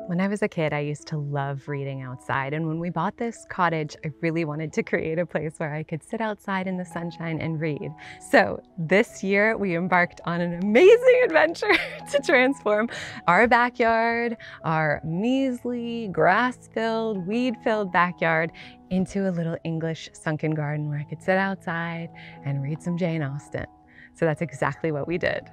When I was a kid, I used to love reading outside. And when we bought this cottage, I really wanted to create a place where I could sit outside in the sunshine and read. So this year, we embarked on an amazing adventure to transform our backyard, our measly, grass-filled, weed-filled backyard into a little English sunken garden where I could sit outside and read some Jane Austen. So that's exactly what we did.